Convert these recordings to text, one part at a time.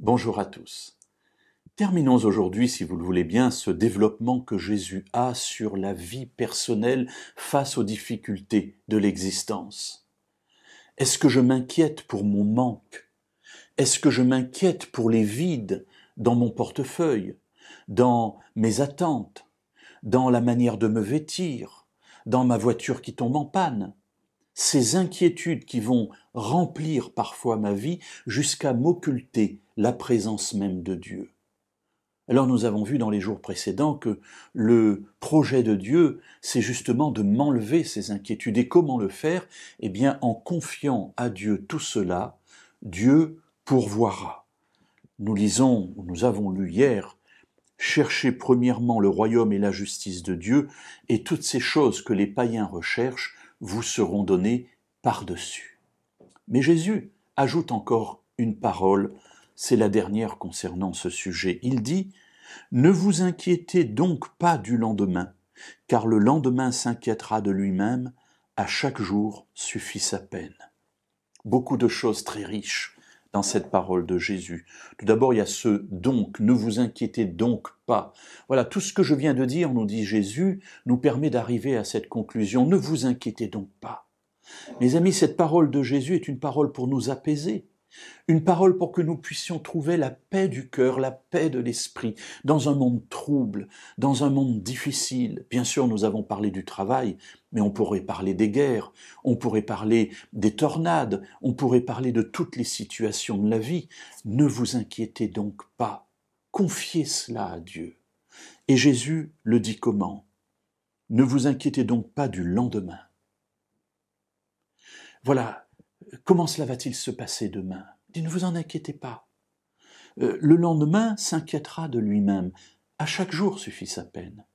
Bonjour à tous. Terminons aujourd'hui, si vous le voulez bien, ce développement que Jésus a sur la vie personnelle face aux difficultés de l'existence. Est-ce que je m'inquiète pour mon manque? Est-ce que je m'inquiète pour les vides dans mon portefeuille, dans mes attentes, dans la manière de me vêtir, dans ma voiture qui tombe en panne? Ces inquiétudes qui vont remplir parfois ma vie jusqu'à m'occulter la présence même de Dieu. Alors nous avons vu dans les jours précédents que le projet de Dieu, c'est justement de m'enlever ces inquiétudes. Et comment le faire? Eh bien, en confiant à Dieu tout cela, Dieu pourvoira. Nous avons lu hier, cherchez premièrement le royaume et la justice de Dieu, et toutes ces choses que les païens recherchent vous seront données par-dessus. Mais Jésus ajoute encore une parole, c'est la dernière concernant ce sujet. Il dit « Ne vous inquiétez donc pas du lendemain, car le lendemain s'inquiétera de lui-même, à chaque jour suffit sa peine. » Beaucoup de choses très riches dans cette parole de Jésus. Tout d'abord, il y a ce « donc », ne vous inquiétez donc pas. Voilà, tout ce que je viens de dire, nous dit Jésus, nous permet d'arriver à cette conclusion. Ne vous inquiétez donc pas. Mes amis, cette parole de Jésus est une parole pour nous apaiser, une parole pour que nous puissions trouver la paix du cœur, la paix de l'esprit, dans un monde trouble, dans un monde difficile. Bien sûr, nous avons parlé du travail, mais on pourrait parler des guerres, on pourrait parler des tornades, on pourrait parler de toutes les situations de la vie. Ne vous inquiétez donc pas, confiez cela à Dieu. Et Jésus le dit comment? Ne vous inquiétez donc pas du lendemain. Voilà, comment cela va-t-il se passer demain? Ne vous en inquiétez pas. Le lendemain s'inquiétera de lui-même. À chaque jour suffit sa peine.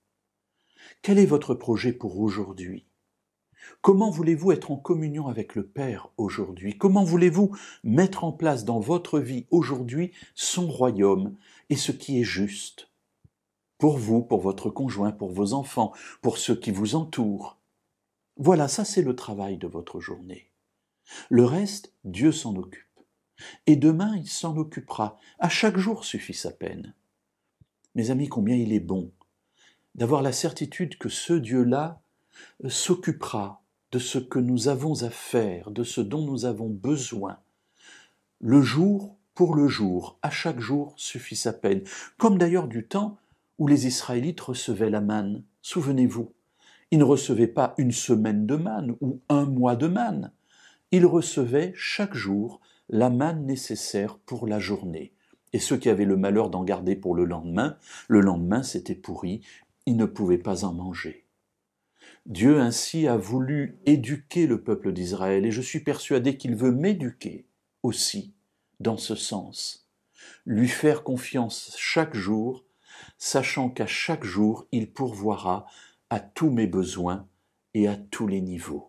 Quel est votre projet pour aujourd'hui? Comment voulez-vous être en communion avec le Père aujourd'hui? Comment voulez-vous mettre en place dans votre vie aujourd'hui son royaume et ce qui est juste? Pour vous, pour votre conjoint, pour vos enfants, pour ceux qui vous entourent. Voilà, ça c'est le travail de votre journée. Le reste, Dieu s'en occupe. Et demain, il s'en occupera. À chaque jour suffit sa peine. Mes amis, combien il est bon d'avoir la certitude que ce Dieu-là s'occupera de ce que nous avons à faire, de ce dont nous avons besoin. Le jour pour le jour, à chaque jour suffit sa peine. Comme d'ailleurs du temps où les Israélites recevaient la manne. Souvenez-vous, ils ne recevaient pas une semaine de manne ou un mois de manne. Ils recevaient chaque jour la manne nécessaire pour la journée. Et ceux qui avaient le malheur d'en garder pour le lendemain c'était pourri, ils ne pouvaient pas en manger. Dieu ainsi a voulu éduquer le peuple d'Israël, et je suis persuadé qu'il veut m'éduquer aussi dans ce sens. Lui faire confiance chaque jour, sachant qu'à chaque jour, il pourvoira à tous mes besoins et à tous les niveaux.